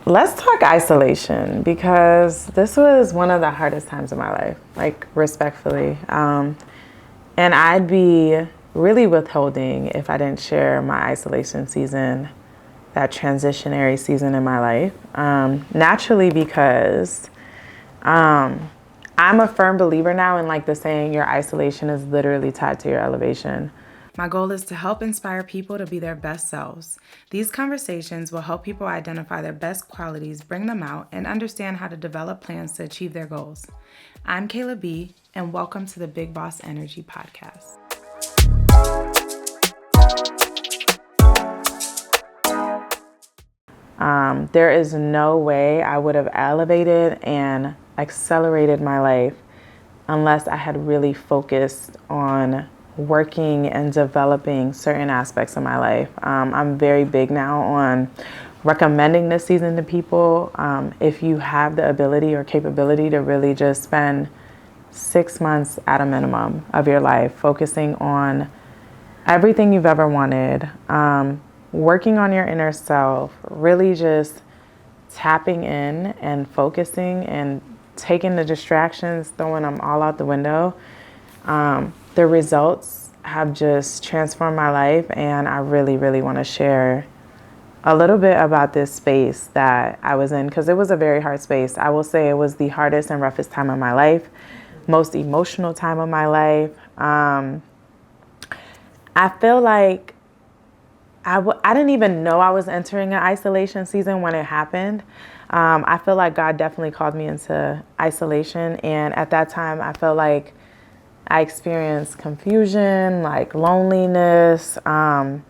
Let's talk isolation, because this was one of the hardest times of my life, like respectfully. And I'd be really withholding if I didn't share my isolation season, that transitionary season in my life. Naturally, because I'm a firm believer now in like the saying, your isolation is literally tied to your elevation. My goal is to help inspire people to be their best selves. These conversations will help people identify their best qualities, bring them out, and understand how to develop plans to achieve their goals. I'm Kayla B, and welcome to the Big Boss Energy Podcast. There is no way I would have elevated and accelerated my life unless I had really focused on working and developing certain aspects of my life. I'm very big now on recommending this season to people. If you have the ability or capability to really just spend 6 months at a minimum of your life focusing on everything you've ever wanted, working on your inner self, really just tapping in and focusing and taking the distractions, throwing them all out the window. The results have just transformed my life, and I really, really want to share a little bit about this space that I was in, because it was a very hard space. I will say it was the hardest and roughest time of my life, most emotional time of my life. I feel like I didn't even know I was entering an isolation season when it happened. I feel like God definitely called me into isolation, and at that time I felt like I experienced confusion, like loneliness. I'm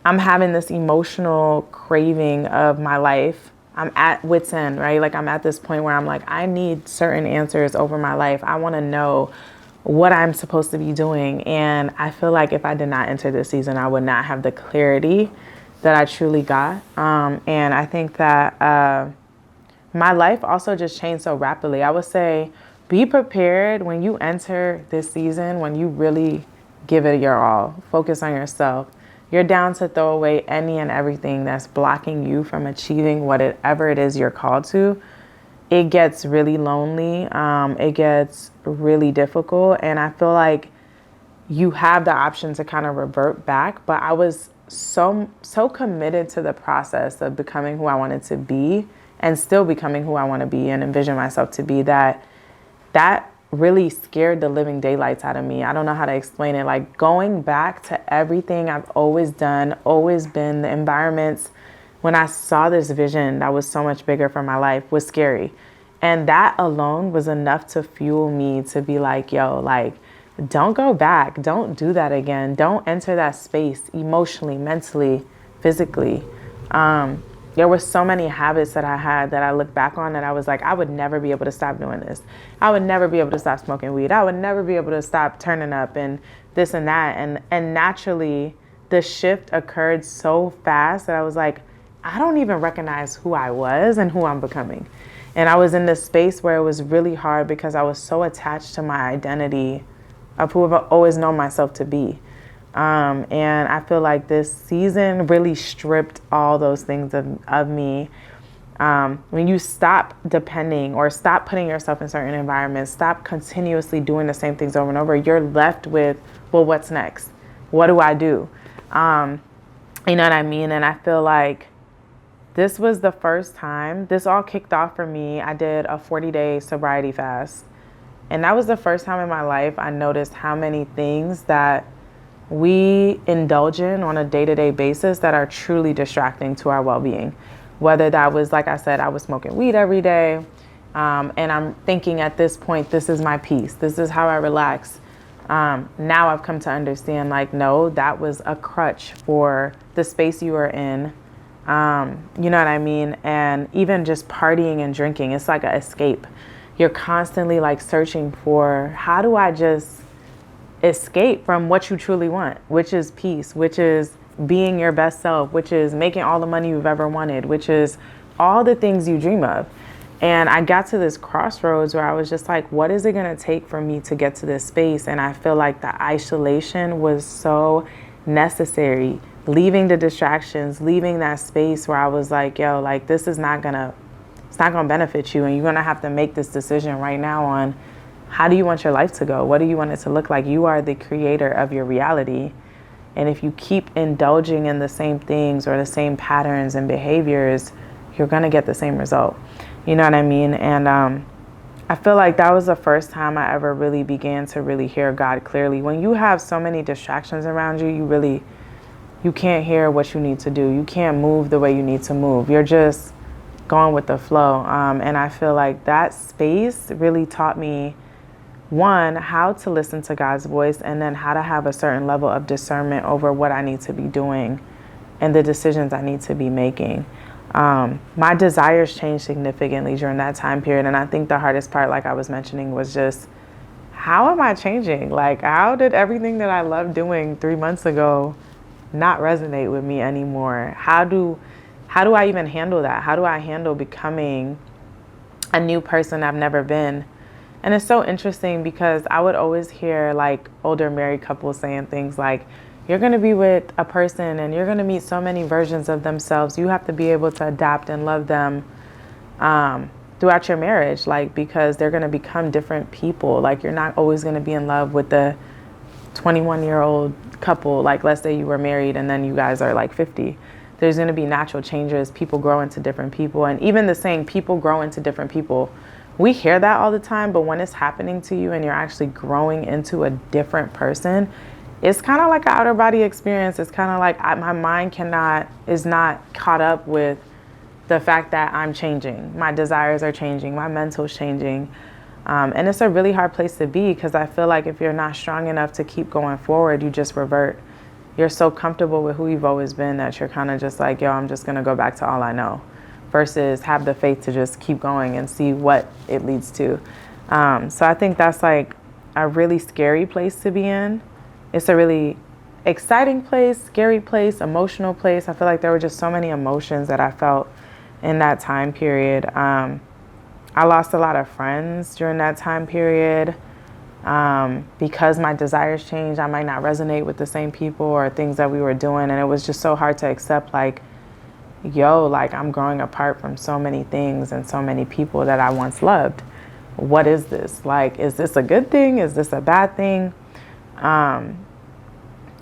having this emotional craving of my life. I'm at wit's end, right? Like I'm at this point where I'm like, I need certain answers over my life. I want to know what I'm supposed to be doing. And I feel like if I did not enter this season, I would not have the clarity that I truly got. And I think that my life also just changed so rapidly. I would say, be prepared when you enter this season, when you really give it your all, focus on yourself. You're down to throw away any and everything that's blocking you from achieving whatever it is you're called to. It gets really lonely. It gets really difficult. And I feel like you have the option to kind of revert back. But I was so committed to the process of becoming who I wanted to be and still becoming who I want to be and envision myself to be, that really scared the living daylights out of me. I don't know how to explain it. Like going back to everything I've always done, always been, the environments, when I saw this vision that was so much bigger for my life, was scary. And that alone was enough to fuel me to be like, yo, like, don't go back. Don't do that again. Don't enter that space emotionally, mentally, physically. There were so many habits that I had that I look back on that I was like, I would never be able to stop doing this. I would never be able to stop smoking weed. I would never be able to stop turning up and this and that. And naturally, the shift occurred so fast that I was like, I don't even recognize who I was and who I'm becoming. And I was in this space where it was really hard because I was so attached to my identity of who I've always known myself to be. And I feel like this season really stripped all those things of me. When you stop depending or stop putting yourself in certain environments, stop continuously doing the same things over and over, you're left with, well, what's next? What do I do? You know what I mean? And I feel like this was the first time this all kicked off for me. I did a 40-day sobriety fast. And that was the first time in my life I noticed how many things that we indulge in on a day-to-day basis that are truly distracting to our well-being. Whether that was, like I said, I was smoking weed every day. And I'm thinking at this point, this is my peace. This is how I relax. Now I've come to understand, like, no, that was a crutch for the space you were in. You know what I mean? And even just partying and drinking, it's like an escape. You're constantly like searching for, how do I just escape from what you truly want, which is peace, which is being your best self, which is making all the money you've ever wanted, which is all the things you dream of. And I got to this crossroads where I was just like, what is it going to take for me to get to this space? And I feel like the isolation was so necessary leaving the distractions, leaving that space where I was like, yo, like this is not gonna, it's not gonna benefit you, and you're gonna have to make this decision right now on how do you want your life to go? What do you want it to look like? You are the creator of your reality. And if you keep indulging in the same things or the same patterns and behaviors, you're gonna get the same result. You know what I mean? And I feel like that was the first time I ever really began to really hear God clearly. When you have so many distractions around you, you can't hear what you need to do. You can't move the way you need to move. You're just going with the flow. And I feel like that space really taught me, one, how to listen to God's voice, and then how to have a certain level of discernment over what I need to be doing and the decisions I need to be making. My desires changed significantly during that time period. And I think the hardest part, like I was mentioning, was just, how am I changing? Like, how did everything that I loved doing 3 months ago not resonate with me anymore? How do I even handle that? How do I handle becoming a new person I've never been? And it's so interesting because I would always hear like older married couples saying things like, you're going to be with a person and you're going to meet so many versions of themselves. You have to be able to adapt and love them throughout your marriage, like, because they're going to become different people. Like, you're not always going to be in love with the 21-year-old couple. Like, let's say you were married and then you guys are like 50. There's going to be natural changes. People grow into different people. And even the saying, people grow into different people, we hear that all the time, but when it's happening to you and you're actually growing into a different person, it's kind of like an outer body experience. It's kind of like my mind is not caught up with the fact that I'm changing. My desires are changing. My mental's changing. And it's a really hard place to be, because I feel like if you're not strong enough to keep going forward, you just revert. You're so comfortable with who you've always been that you're kind of just like, yo, I'm just going to go back to all I know, versus have the faith to just keep going and see what it leads to. So I think that's like a really scary place to be in. It's a really exciting place, scary place, emotional place. I feel like there were just so many emotions that I felt in that time period. I lost a lot of friends during that time period. Because my desires changed, I might not resonate with the same people or things that we were doing. And it was just so hard to accept, like, yo, like, I'm growing apart from so many things and so many people that I once loved. What is this? Like, is this a good thing? Is this a bad thing?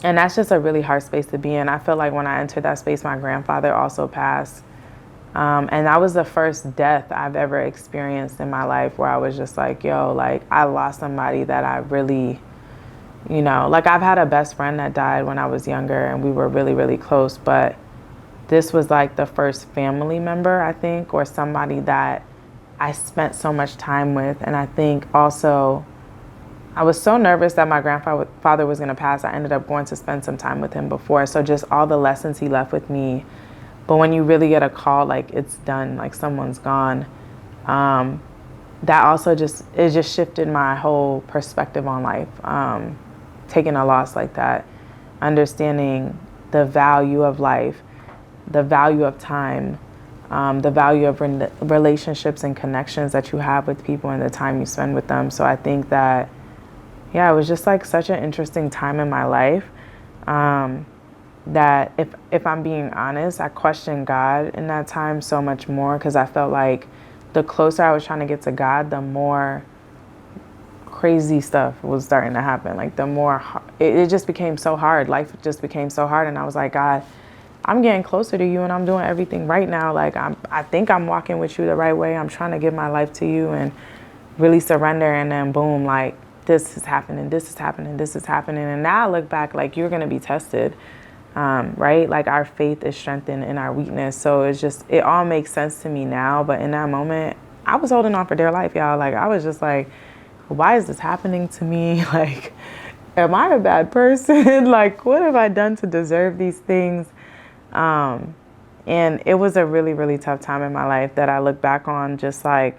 And that's just a really hard space to be in. I feel like when I entered that space, my grandfather also passed. And that was the first death I've ever experienced in my life where I was just like, yo, like, I lost somebody that I really, you know, like, I've had a best friend that died when I was younger and we were really, really close. But this was like the first family member, I think, or somebody that I spent so much time with. And I think also I was so nervous that my grandfather was going to pass. I ended up going to spend some time with him before. So just all the lessons he left with me. But when you really get a call, like, it's done, like someone's gone, that also just shifted my whole perspective on life. Taking a loss like that, understanding the value of life, the value of time, the value of relationships and connections that you have with people and the time you spend with them. So I think that, yeah, it was just like such an interesting time in my life. That if I'm being honest, I questioned God in that time so much more, because I felt like the closer I was trying to get to God, the more crazy stuff was starting to happen. Like, the more it just became so hard. Life just became so hard. And I was like, God, I'm getting closer to you and I'm doing everything right now. Like, I think I'm walking with you the right way. I'm trying to give my life to you and really surrender. And then boom, like, this is happening, this is happening, this is happening. And now I look back, like, you're going to be tested. Right? Like, our faith is strengthened in our weakness. So it all makes sense to me now. But in that moment, I was holding on for dear life, y'all. Like, I was just like, why is this happening to me? Like, am I a bad person? Like, what have I done to deserve these things? And it was a really, really tough time in my life that I look back on just like,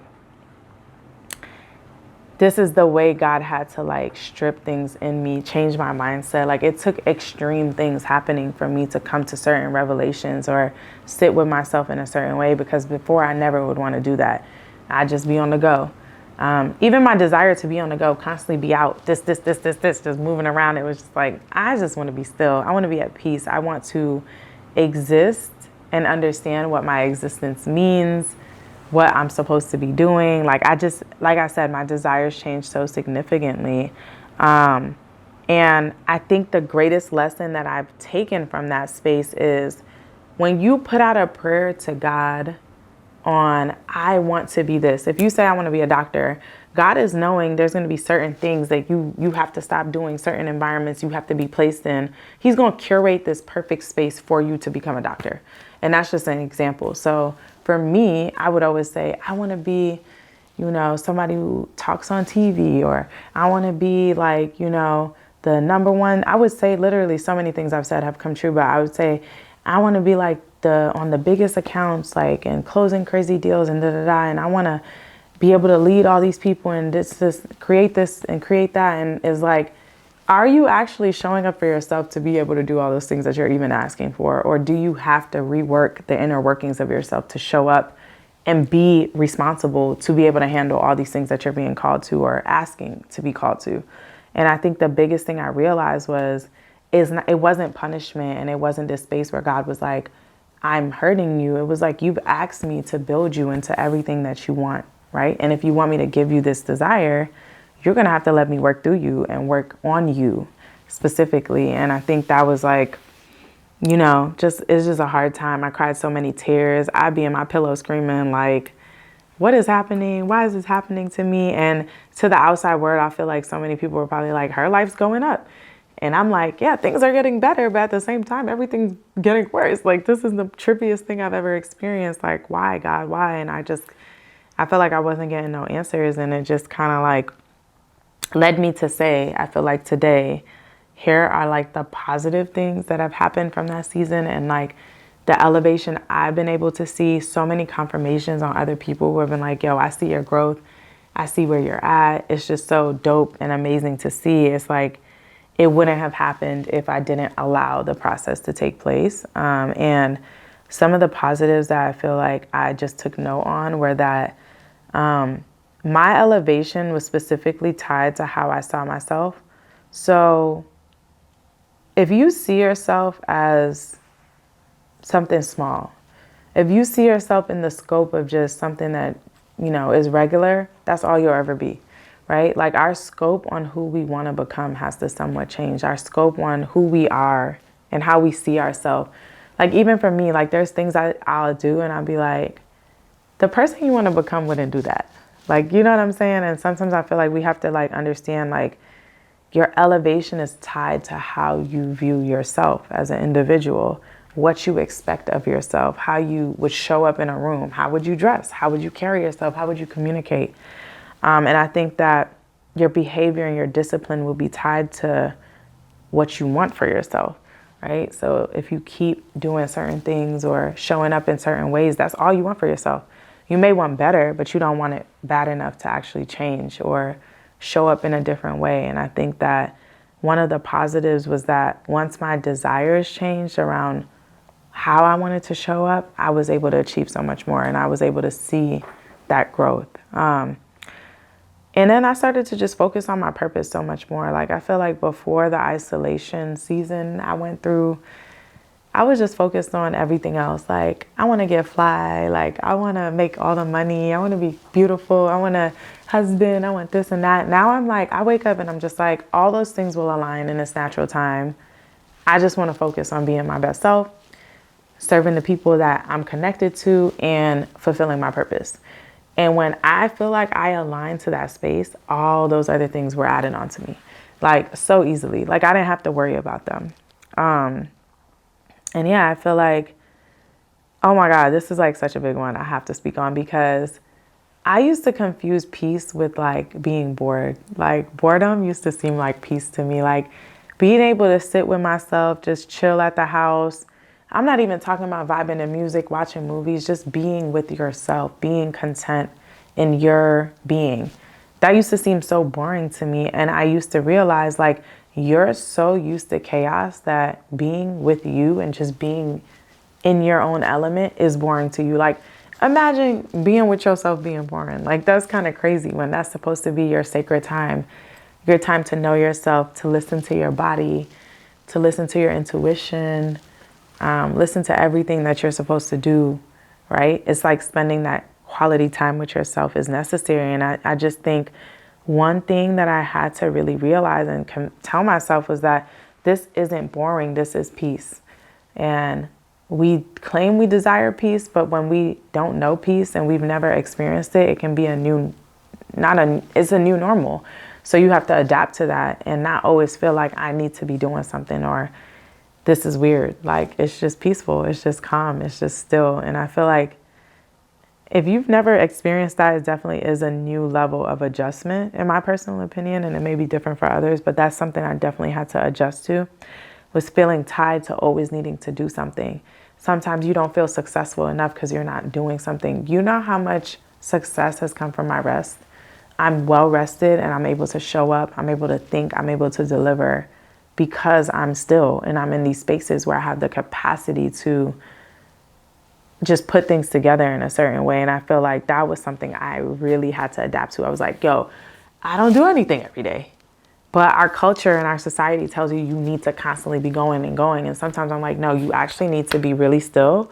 this is the way God had to, like, strip things in me, change my mindset. Like, it took extreme things happening for me to come to certain revelations or sit with myself in a certain way, because before I never would want to do that. I'd just be on the go. Even my desire to be on the go, constantly be out, this, just moving around. It was just like, I just want to be still. I want to be at peace. I want to exist and understand what my existence means, what I'm supposed to be doing. Like I said, my desires changed so significantly. And I think the greatest lesson that I've taken from that space is when you put out a prayer to God on, I want to be this. If you say, I want to be a doctor, God is knowing there's going to be certain things that you have to stop doing, certain environments you have to be placed in. He's going to curate this perfect space for you to become a doctor. And that's just an example. So for me, I would always say, I want to be, somebody who talks on TV, or I want to be like, the number one. I would say literally so many things I've said have come true, but I would say I want to be like on the biggest accounts, like, and closing crazy deals and and I want to be able to lead all these people and create this and create that. And is like, are you actually showing up for yourself to be able to do all those things that you're even asking for? Or do you have to rework the inner workings of yourself to show up and be responsible to be able to handle all these things that you're being called to or asking to be called to? And I think the biggest thing I realized it wasn't punishment, and it wasn't this space where God was like, I'm hurting you. It was like, you've asked me to build you into everything that you want, right? And if you want me to give you this desire, you're going to have to let me work through you and work on you specifically. And I think that was like, it's just a hard time. I cried so many tears. I'd be in my pillow screaming like, what is happening? Why is this happening to me? And to the outside world, I feel like so many people were probably like, her life's going up. And I'm like, yeah, things are getting better, but at the same time, everything's getting worse. Like, this is the trippiest thing I've ever experienced. Like, why, God, why? And I felt like I wasn't getting no answers. And it just kind of like led me to say, I feel like today, here are like the positive things that have happened from that season, and like the elevation I've been able to see. So many confirmations on other people who have been like, yo, I see your growth. I see where you're at. It's just so dope and amazing to see. It's like, it wouldn't have happened if I didn't allow the process to take place. And some of the positives that I feel like I just took note on were that my elevation was specifically tied to how I saw myself. So if you see yourself as something small, if you see yourself in the scope of just something that, is regular, that's all you'll ever be. Right? Like, our scope on who we want to become has to somewhat change. Our scope on who we are and how we see ourselves. Like, even for me, like, there's things I'll do and I'll be like, the person you want to become wouldn't do that. Like, you know what I'm saying? And sometimes I feel like we have to like understand, like, your elevation is tied to how you view yourself as an individual, what you expect of yourself, how you would show up in a room, how would you dress, how would you carry yourself, how would you communicate. And I think that your behavior and your discipline will be tied to what you want for yourself, right? So if you keep doing certain things or showing up in certain ways, that's all you want for yourself. You may want better, but you don't want it bad enough to actually change or show up in a different way. And I think that one of the positives was that once my desires changed around how I wanted to show up, I was able to achieve so much more, and I was able to see that growth. And then I started to just focus on my purpose so much more. Like, I feel like before the isolation season I went through, I was just focused on everything else. Like, I want to get fly. Like, I want to make all the money. I want to be beautiful. I want a husband. I want this and that. Now I'm like, I wake up and I'm just like, all those things will align in its natural time. I just want to focus on being my best self, serving the people that I'm connected to, and fulfilling my purpose. And when I feel like I aligned to that space, all those other things were added on to me, like, so easily. Like, I didn't have to worry about them. And yeah, I feel like, oh my God, this is like such a big one I have to speak on, because I used to confuse peace with like being bored. Like, boredom used to seem like peace to me. Like, being able to sit with myself, just chill at the house. I'm not even talking about vibing to music, watching movies, just being with yourself, being content in your being. That used to seem so boring to me. And I used to realize, like, you're so used to chaos that being with you and just being in your own element is boring to you. Like, imagine being with yourself being boring. Like, that's kind of crazy when that's supposed to be your sacred time, your time to know yourself, to listen to your body, to listen to your intuition, listen to everything that you're supposed to do, right? It's like spending that quality time with yourself is necessary. And I just think one thing that I had to really realize and tell myself was that this isn't boring, this is peace. And we claim we desire peace, but when we don't know peace and we've never experienced it, it can be it's a new normal. So you have to adapt to that and not always feel like I need to be doing something or this is weird. Like, it's just peaceful. It's just calm. It's just still. And I feel like if you've never experienced that, it definitely is a new level of adjustment, in my personal opinion. And it may be different for others, but that's something I definitely had to adjust to, was feeling tied to always needing to do something. Sometimes you don't feel successful enough because you're not doing something. You know how much success has come from my rest? I'm well rested and I'm able to show up. I'm able to think. I'm able to deliver because I'm still and I'm in these spaces where I have the capacity to just put things together in a certain way. And I feel like that was something I really had to adapt to. I was like, yo, I don't do anything every day. But our culture and our society tells you you need to constantly be going and going. And sometimes I'm like, no, you actually need to be really still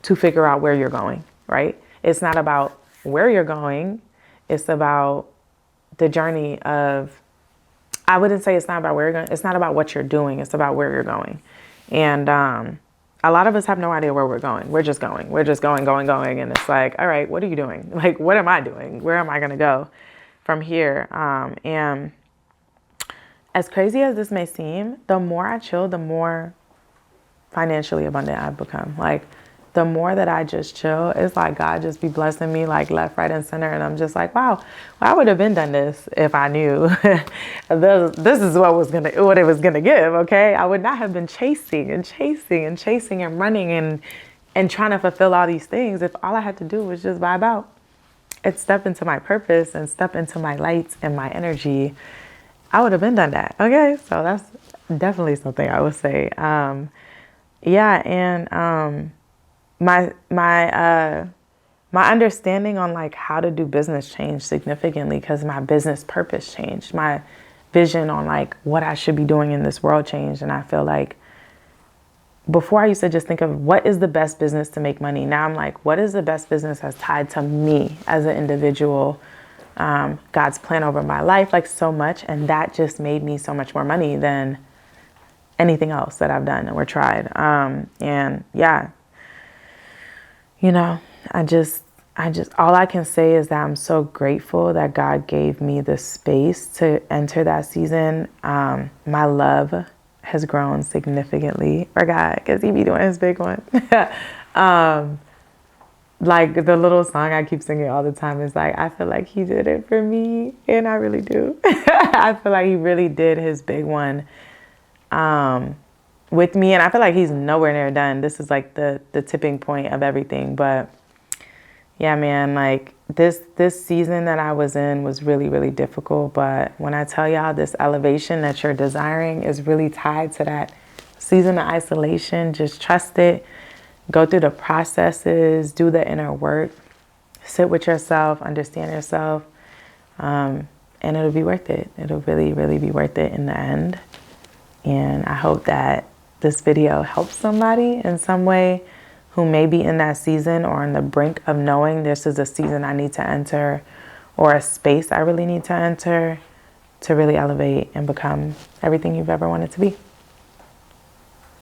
to figure out where you're going, right? It's not about where you're going. It's about the journey of, I wouldn't say it's not about where you're going. It's not about what you're doing. It's about where you're going. And a lot of us have no idea where we're going. We're just going. We're just going. And it's like, all right, what are you doing? Like, what am I doing? Where am I going to go from here? And as crazy as this may seem, the more I chill, the more financially abundant I've become. Like, the more that I just chill, it's like God just be blessing me like left, right, and center. And I'm just like, wow, well, I would have been done this if I knew this is what it was gonna give. Okay, I would not have been chasing and running and trying to fulfill all these things if all I had to do was just vibe out and step into my purpose and step into my lights and my energy. I would have been done that. Okay, so that's definitely something I would say. My understanding on like how to do business changed significantly because my business purpose changed. My vision on like what I should be doing in this world changed. And I feel like before I used to just think of what is the best business to make money. Now I'm like, what is the best business that's tied to me as an individual, God's plan over my life, like so much. And that just made me so much more money than anything else that I've done or tried. You know, I just, all I can say is that I'm so grateful that God gave me the space to enter that season. My love has grown significantly for God because he be doing his big one. Like the little song I keep singing all the time is like, I feel like he did it for me. And I really do. I feel like he really did his big one with me. And I feel like he's nowhere near done. This is like the tipping point of everything. But yeah, man, like this season that I was in was really, really difficult. But when I tell y'all this elevation that you're desiring is really tied to that season of isolation, just trust it. Go through the processes, do the inner work, sit with yourself, understand yourself, and it'll be worth it. It'll really, really be worth it in the end. And I hope that this video helps somebody in some way who may be in that season or on the brink of knowing this is a season I need to enter or a space I really need to enter to really elevate and become everything you've ever wanted to be.